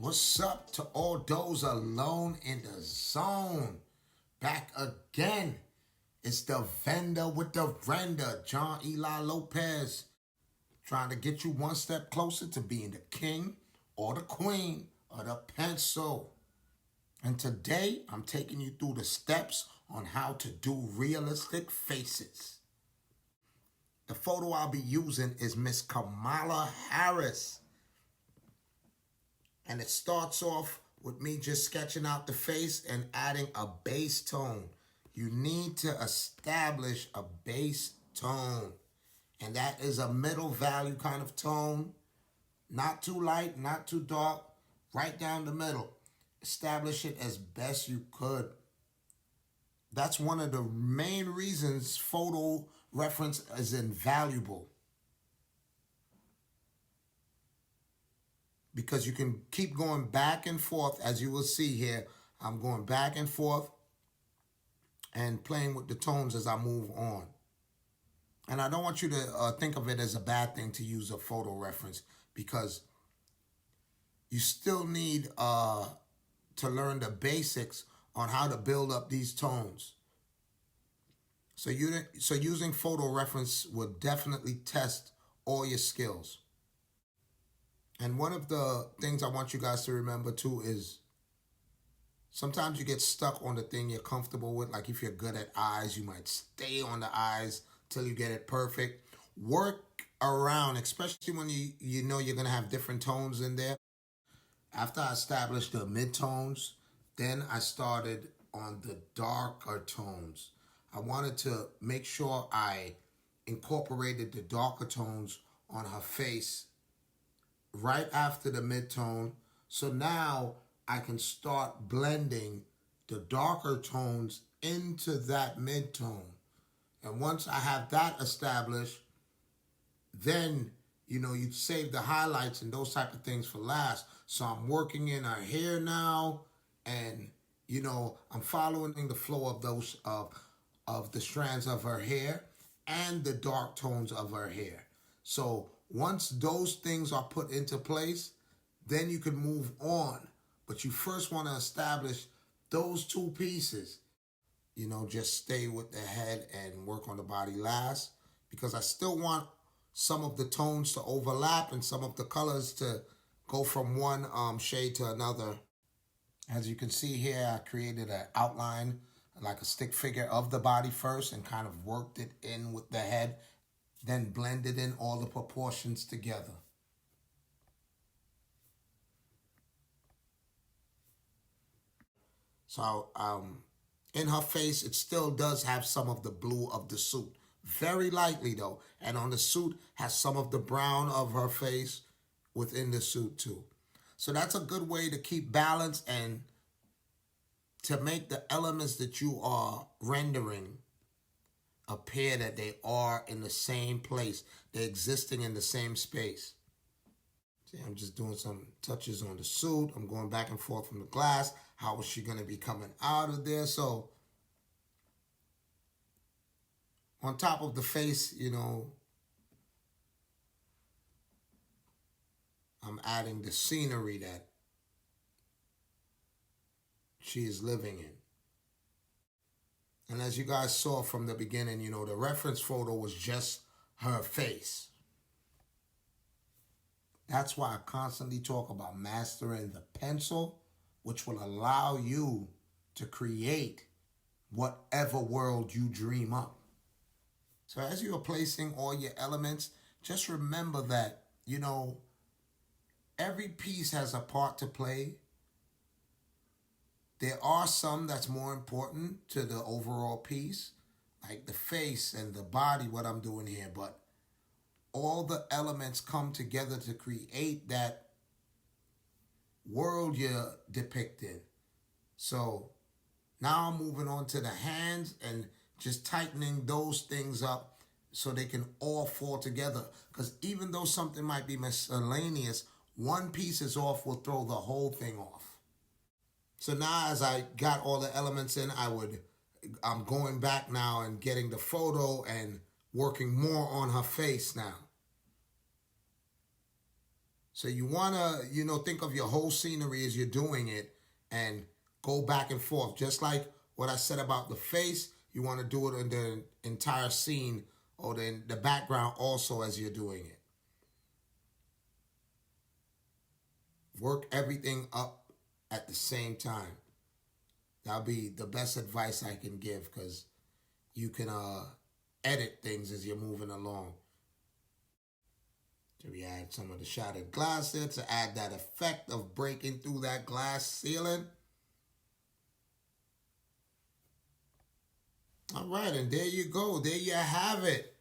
What's up to all those alone in the zone? Back again. It's the vendor with the render, John Eli Lopez, trying to get you one step closer to being the king or the queen of the pencil. And today I'm taking you through the steps on how to do realistic faces. The photo I'll be using is Miss Kamala Harris. And it starts off with me just sketching out the face and adding a base tone. You need to establish a base tone. And that is a middle value kind of tone. Not too light, not too dark, right down the middle. Establish it as best you could. That's one of the main reasons photo reference is invaluable. Because you can keep going back and forth, as you will see here. I'm going back and forth and playing with the tones as I move on. And I don't want you to think of it as a bad thing to use a photo reference, because you still need to learn the basics on how to build up these tones. So using photo reference will definitely test all your skills. And one of the things I want you guys to remember too is sometimes you get stuck on the thing you're comfortable with. Like if you're good at eyes, you might stay on the eyes till you get it perfect. Work around, especially when you know you're going to have different tones in there. After I established the mid-tones, then I started on the darker tones. I wanted to make sure I incorporated the darker tones on her face right after the mid-tone. So now I can start blending the darker tones into that mid-tone. And once I have that established, then, you save the highlights and those type of things for last. So I'm working in her hair now, and, I'm following the flow of those, of the strands of her hair and the dark tones of her hair. So once those things are put into place, then you can move on. But you first want to establish those two pieces. Just stay with the head and work on the body last, because I still want some of the tones to overlap and some of the colors to go from one shade to another. As you can see here, I created an outline, like a stick figure of the body first, and kind of worked it in with the head, then blended in all the proportions together. So in her face, it still does have some of the blue of the suit. Very lightly though. And on the suit has some of the brown of her face within the suit too. So that's a good way to keep balance and to make the elements that you are rendering appear that they are in the same place. They're existing in the same space. See, I'm just doing some touches on the suit. I'm going back and forth from the glass. How is she going to be coming out of there? So on top of the face, I'm adding the scenery that she is living in. And as you guys saw from the beginning, the reference photo was just her face. That's why I constantly talk about mastering the pencil, which will allow you to create whatever world you dream up. So as you are placing all your elements, just remember that, every piece has a part to play. There are some that's more important to the overall piece, like the face and the body, what I'm doing here, but all the elements come together to create that world you're depicting. So now I'm moving on to the hands and just tightening those things up so they can all fall together. Because even though something might be miscellaneous, one piece is off will throw the whole thing off. So now as I got all the elements in, I'm going back now and getting the photo and working more on her face now. So you want to, think of your whole scenery as you're doing it and go back and forth. Just like what I said about the face, you want to do it in the entire scene or the background also as you're doing it. Work everything up at the same time. That'll be the best advice I can give, because you can edit things as you're moving along. So we add some of the shattered glass there to add that effect of breaking through that glass ceiling. All right, and there you go. There you have it.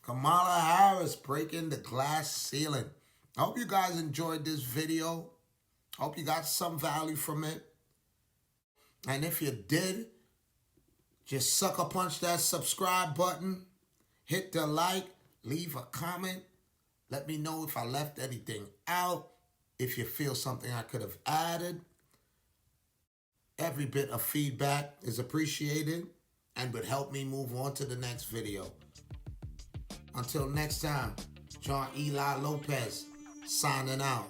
Kamala Harris breaking the glass ceiling. I hope you guys enjoyed this video. I hope you got some value from it. And if you did, just sucker punch that subscribe button. Hit the like. Leave a comment. Let me know if I left anything out. If you feel something I could have added. Every bit of feedback is appreciated and would help me move on to the next video. Until next time, John Eli Lopez signing out.